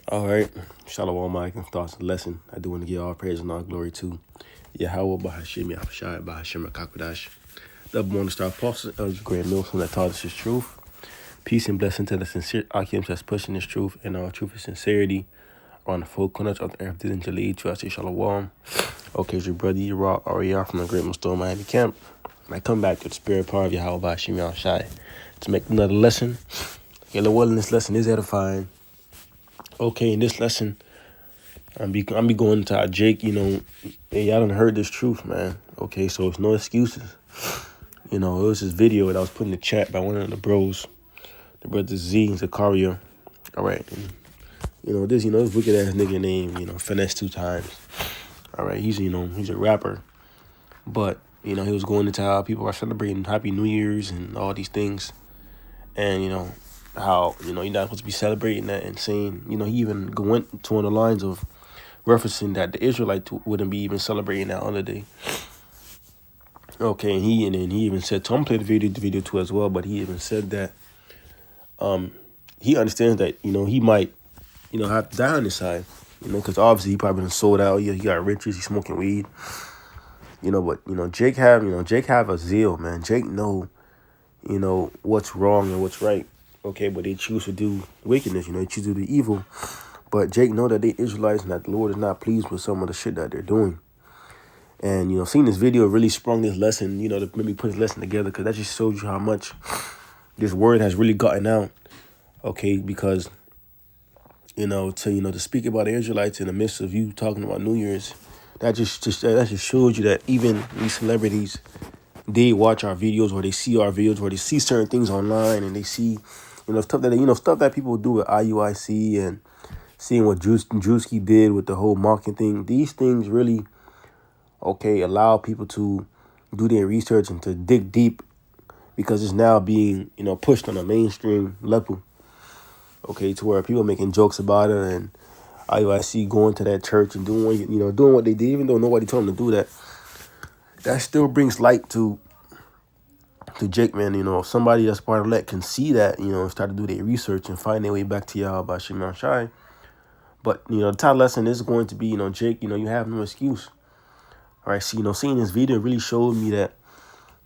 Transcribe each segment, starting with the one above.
All right. Shalom, Mike, and starts the lesson. I do want to give all praise and all glory to Yahweh, Bahashim, Yahushai, Bahashim, Kakadash. The morning star apostle, Elder Grant Milson, that taught us his truth. Peace and blessing to the sincere Akims that's pushing this truth and all truth and sincerity on the full corners of the earth. Didn't you lead to us? Shalom. Okay, it's your brother, Yara, Ariah from the Great Millstone Miami Camp. I come back to the spirit part of Yahweh, Bahashim, Yahushai to make another lesson. Okay, the word in this lesson is edifying. Okay, in this lesson, I'm be going to our Jake, hey, y'all done heard this truth, man. Okay, so it's no excuses. It was this video that I was put in the chat by one of the bros, the brother Z, Zakaria. All right, and, this wicked ass nigga named, Finesse 2 times. All right, he's a rapper, but he was going into how people are celebrating Happy New Year's and all these things, and how you're not supposed to be celebrating that and saying, he even went to on the lines of referencing that the Israelites wouldn't be even celebrating that holiday. Okay, and he even said, Tom played the video too as well, but he even said that he understands that, he might, have to die on his side, because obviously he probably been sold out. He got riches, he's smoking weed, but, Jake have a zeal, man. Jake know, what's wrong and what's right. Okay, but they choose to do wickedness, they choose to do evil. But Jake know that they Israelites and that the Lord is not pleased with some of the shit that they're doing. And, seeing this video really sprung this lesson, to maybe put this lesson together, because that just shows you how much this word has really gotten out. Okay, because, to speak about the Israelites in the midst of you talking about New Year's, that just shows you that even these celebrities, they watch our videos or they see our videos or they see certain things online and they see, stuff that people do with IUIC and seeing what Drewski did with the whole mocking thing. These things really, allow people to do their research and to dig deep, because it's now being, pushed on a mainstream level. Okay, to where people are making jokes about it, and IUIC going to that church and doing what they did, even though nobody told them to do that. That still brings light to Jake, man. Somebody that's part of that can see that, start to do their research and find their way back to Yahweh by Shimon Shai. But, the top lesson is going to be, Jake, you have no excuse. All right, so, seeing this video really showed me that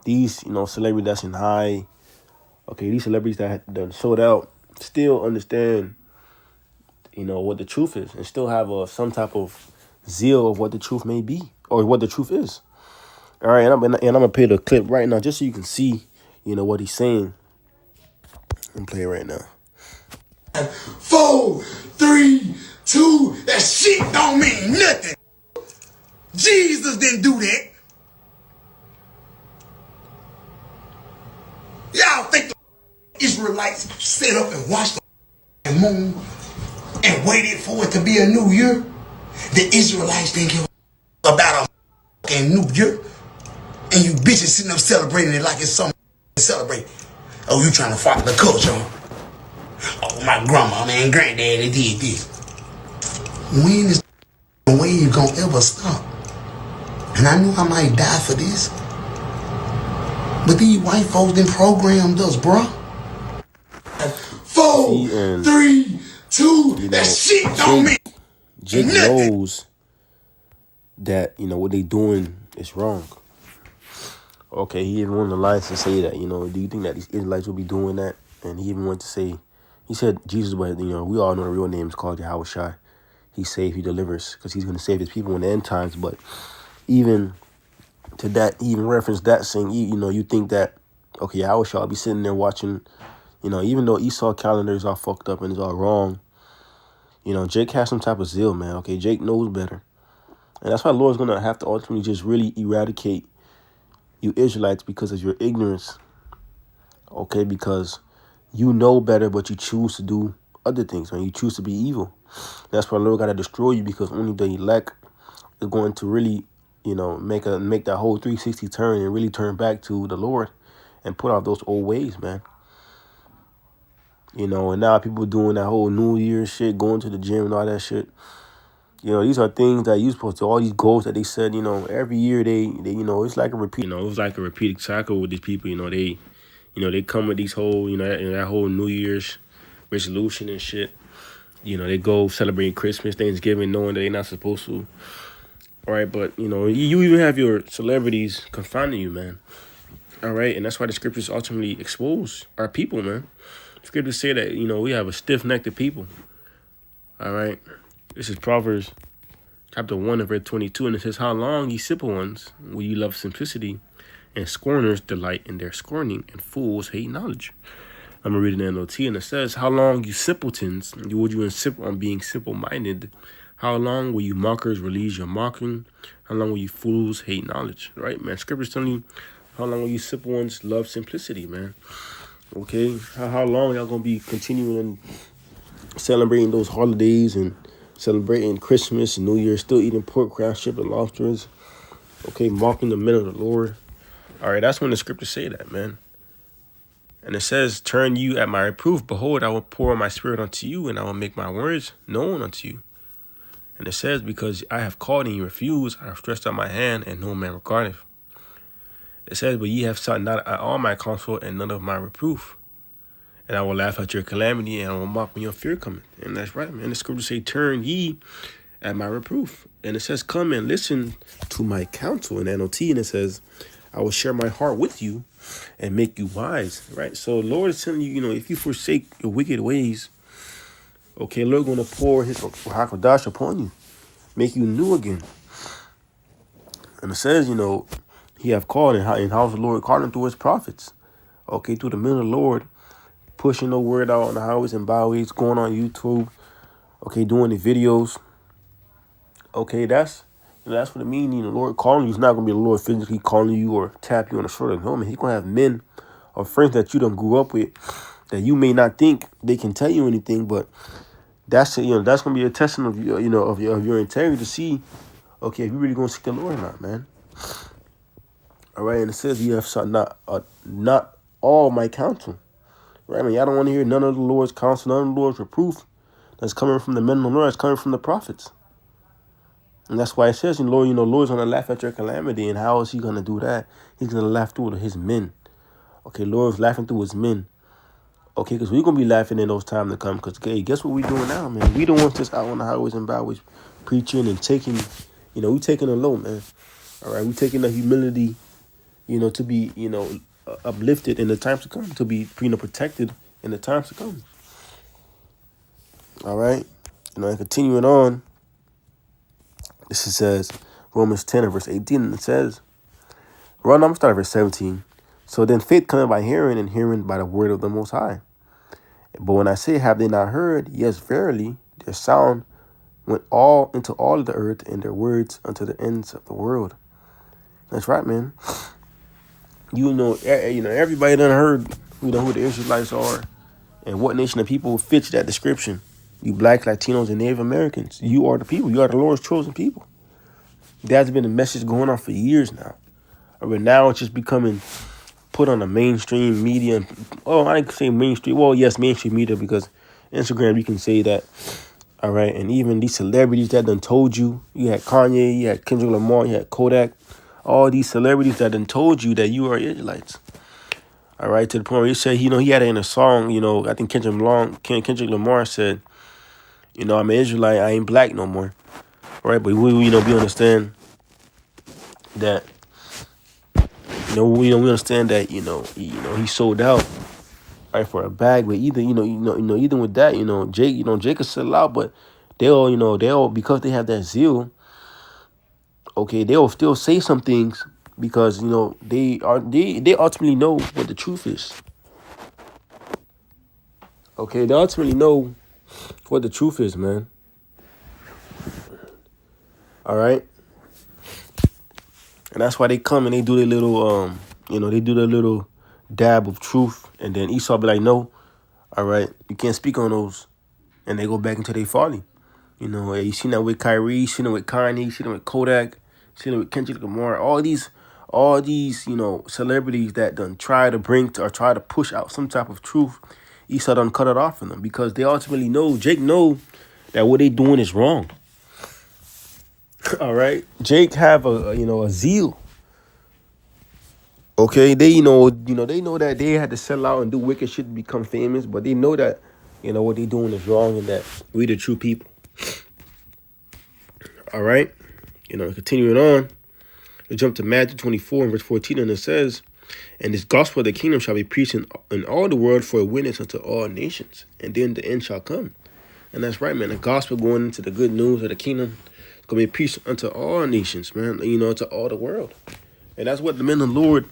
these, celebrities that's in high, these celebrities that done sold out still understand, what the truth is and still have some type of zeal of what the truth may be or what the truth is. All right, and I'm going to play the clip right now just so you can see, what he's saying. I'm playing right now. 4, 3, 2, that shit don't mean nothing. Jesus didn't do that. Y'all think the Israelites set up and watched the moon and waited for it to be a new year? The Israelites didn't give about a new year. And you bitches sitting up celebrating it like it's something to celebrate. Oh, you trying to follow the culture? Oh, my grandma and granddaddy did this. When is the wave gonna ever stop? And I know I might die for this, but these white folks done programmed us, bro. 4, 3, 2, that shit don't mean Jake nothing. Knows that, what they doing is wrong. Okay, he even went on the lines to say that, do you think that these Israelites will be doing that? And he even went to say, he said Jesus, but, we all know the real name is called Yahweh Shai. He saves, he delivers, because he's going to save his people in the end times. But even to that, he even referenced that saying, you think that, okay, Yahweh Shai will be sitting there watching, even though Esau calendar is all fucked up and it's all wrong, Jake has some type of zeal, man. Okay, Jake knows better. And that's why the Lord's going to have to ultimately just really eradicate you Israelites because of your ignorance. Okay, because you know better, but you choose to do other things, man. You choose to be evil. That's why the Lord got to destroy you, because only the elect is going to really, make that whole 360 turn and really turn back to the Lord and put off those old ways, man. And now people doing that whole New Year's shit, going to the gym and all that shit. These are things that you supposed to, all these goals that they said, every year they it's like a repeat. It was like a repeated cycle with these people. They come with these whole, that whole New Year's resolution and shit. They go celebrating Christmas, Thanksgiving, knowing that they're not supposed to. All right, but you even have your celebrities confounding you, man. All right, and that's why the scriptures ultimately expose our people, man. Scriptures say that we have a stiff-necked people. All right, this is Proverbs chapter 1 and verse 22, and it says, "How long, ye simple ones, will you love simplicity, and scorners delight in their scorning, and fools hate knowledge?" I'm gonna read the NLT, and it says, "How long, you simpletons, would you insist on being simple-minded? How long will you mockers release your mocking? How long will you fools hate knowledge?" Right, man. Scripture's telling you, how long will you simple ones love simplicity, man? Okay, how long y'all gonna be continuing and celebrating those holidays and celebrating Christmas and New Year, still eating pork, crab, shrimp, and lobsters? Okay, mocking the men of the Lord. All right, that's when the scriptures say that, man. And it says, "Turn you at my reproof. Behold, I will pour my spirit unto you, and I will make my words known unto you." And it says, "Because I have called and you refuse, I have stretched out my hand, and no man regardeth." It says, "But ye have sought not at all my counsel, and none of my reproof. And I will laugh at your calamity, and I will mock when your fear cometh." And that's right, man. The scriptures say, "Turn ye at my reproof." And it says, "Come and listen to my counsel," in NLT. And it says, "I will share my heart with you and make you wise." Right? So the Lord is telling you, if you forsake your wicked ways, okay, Lord going to pour his Hakodash upon you, make you new again. And it says, he have called, and how's the Lord calling through his prophets? Okay, through the men of the Lord, pushing the word out on the highways and byways, going on YouTube, okay, doing the videos. Okay, that's what it means. The Lord calling you is not going to be the Lord physically calling you or tap you on the shoulder. No, man, he's going to have men or friends that you done grew up with that you may not think they can tell you anything, but that's that's going to be a testing of your integrity to see, okay, if you really going to seek the Lord or not, man. All right, and it says, "You have sought not all my counsel." Right, I mean, y'all don't want to hear none of the Lord's counsel, none of the Lord's reproof that's coming from the men of the Lord, that's coming from the prophets. And that's why it says, Lord's going to laugh at your calamity. And how is he going to do that? He's going to laugh through his men. Okay, Lord's laughing through his men. Okay, because we're going to be laughing in those times to come. Because, okay, guess what we're doing now, man? We don't want this out on the highways and byways preaching and taking, we taking a low, man. All right, we taking the humility, to be, uplifted in the times to come, to be, protected in the times to come. All right, and continuing on, this says Romans 10 and verse 18, and it says, I'm going to start at verse 17. "So then faith cometh by hearing, and hearing by the word of the Most High. But when I say, have they not heard? Yes, verily, their sound went into all of the earth, and their words unto the ends of the world." That's right, man. Everybody done heard, who the Israelites are and what nation of people fits that description. You Black, Latinos, and Native Americans. You are the people. You are the Lord's chosen people. That's been a message going on for years now. But now it's just becoming put on the mainstream media. Oh, I can say mainstream. Well, yes, mainstream media, because Instagram, you can say that. All right. And even these celebrities that done told you. You had Kanye, you had Kendrick Lamar, you had Kodak. All these celebrities that done told you that you are Israelites. All right. To the point where he said, he had it in a song, I think Kendrick Lamar said, I'm an Israelite, I ain't black no more. All right. But we understand that, we understand that, he sold out, right, for a bag. But either, either with that, Jake could sell out, but they'll, because they have that zeal, okay, they'll still say some things because, they ultimately know what the truth is. Okay, they ultimately know what the truth is, man. All right. And that's why they come and they do their little, they do their little dab of truth. And then Esau be like, no, all right, you can't speak on those. And they go back into their folly. You seen that with Kyrie, you seen it with Kanye, you seen it with Kodak, you seen it with Kendrick Lamar, all these, celebrities that done try to try to push out some type of truth. Esau done cut it off from them because they ultimately know, Jake know that what they doing is wrong. All right, Jake have a zeal. Okay, they they know that they had to sell out and do wicked shit to become famous, but they know that you know, what they doing is wrong and that we the true people. All right. You know, continuing on, we jump to Matthew 24 and verse 14, and it says, and this gospel of the kingdom shall be preached in all the world for a witness unto all nations, and then the end shall come. And that's right, man. The gospel going into the good news of the kingdom is going to be preached unto all nations, man, you know, to all the world. And that's what the men of the Lord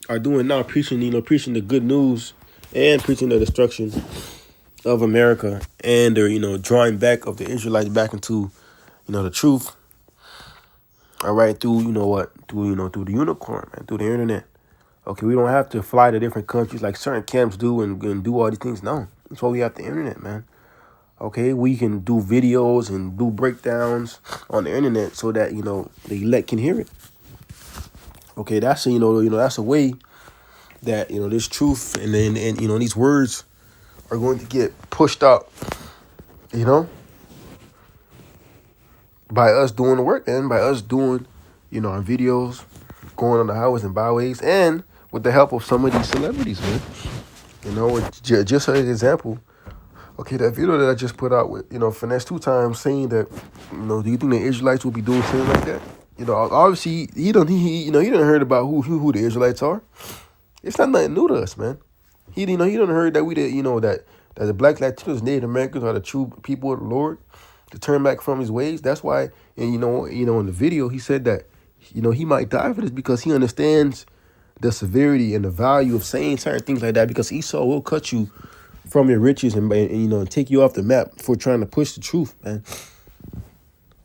are doing now, preaching, you know, preaching the good news and preaching the destruction of America. And they're, you know, drawing back of the Israelites back into, you know, the truth. All right, through, you know what, through the unicorn, man, through the internet. Okay, we don't have to fly to different countries like certain camps do and do all these things. No, that's why we have the internet, man. Okay, we can do videos and do breakdowns on the internet so that, you know, the elect can hear it. Okay, that's a, you know, that's a way that, you know, this truth and you know, these words are going to get pushed out, you know, by us doing the work and by us doing, you know, our videos, going on the highways and byways, and with the help of some of these celebrities, man. You know, just an example. Okay, that video that I just put out with, you know, Finesse 2 times saying that, you know, do you think the Israelites will be doing something like that? You know, obviously he didn't heard about who the Israelites are. It's not nothing new to us, man. He didn't heard that that the black Latinos, Native Americans are the true people of the Lord, to turn back from his ways. That's why, and you know, in the video he said that, you know, he might die for this because he understands the severity and the value of saying certain things like that, because Esau will cut you from your riches and you know, and take you off the map for trying to push the truth, man.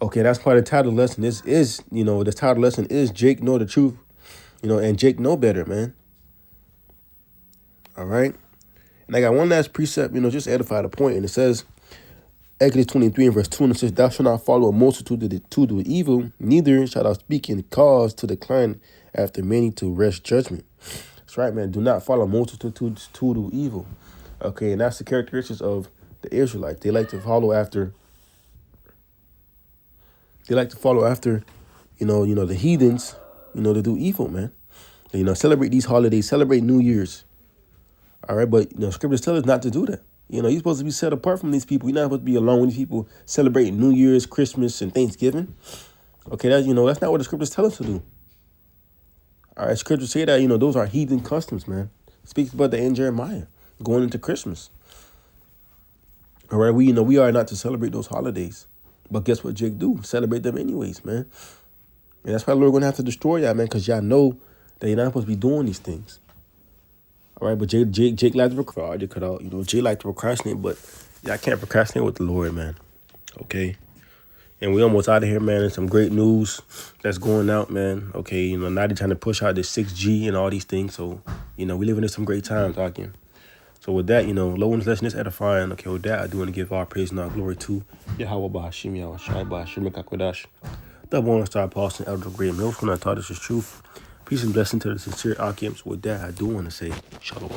Okay, that's part of the title lesson. This is, you know, the title lesson is Jake know the truth, you know, and Jake know better, man. All right. And I got one last precept, you know, just to edify the point. And it says, Exodus 23 and verse 2, and it says, thou shalt not follow a multitude to do evil, neither shalt thou speak in cause to decline after many to wrest judgment. That's right, man. Do not follow a multitude to do evil. Okay, and that's the characteristics of the Israelites. They like to follow after, you know, the heathens, you know, to do evil, man. You know, celebrate these holidays, celebrate New Year's. All right, but, you know, scriptures tell us not to do that. You know, you're supposed to be set apart from these people. You're not supposed to be alone with these people celebrating New Year's, Christmas, and Thanksgiving. Okay, that's not what the scriptures tell us to do. All right, scriptures say that, you know, those are heathen customs, man. It speaks about that in Jeremiah, going into Christmas. All right, we are not to celebrate those holidays. But guess what Jake do? Celebrate them anyways, man. And that's why we're going to have to destroy y'all, man, because y'all know that you're not supposed to be doing these things. All right, but Jake likes to procrastinate. You know, Jake likes to procrastinate, but y'all can't procrastinate with the Lord, man. Okay? And we almost out of here, man. There's some great news that's going out, man. Okay, you know, now they're trying to push out this 6G and all these things. So, you know, we living in some great times, again. So with that, you know, Lowen's lesson is edifying. Okay, with that, I do want to give all praise and all glory to Yahweh Ba'ashim, Yahweh Shai Ba'ashim, Kakwadash, the born star apostle, elder great mills, when I taught us is truth. Peace and blessing to the sincere Akims. With that, I do want to say shalom.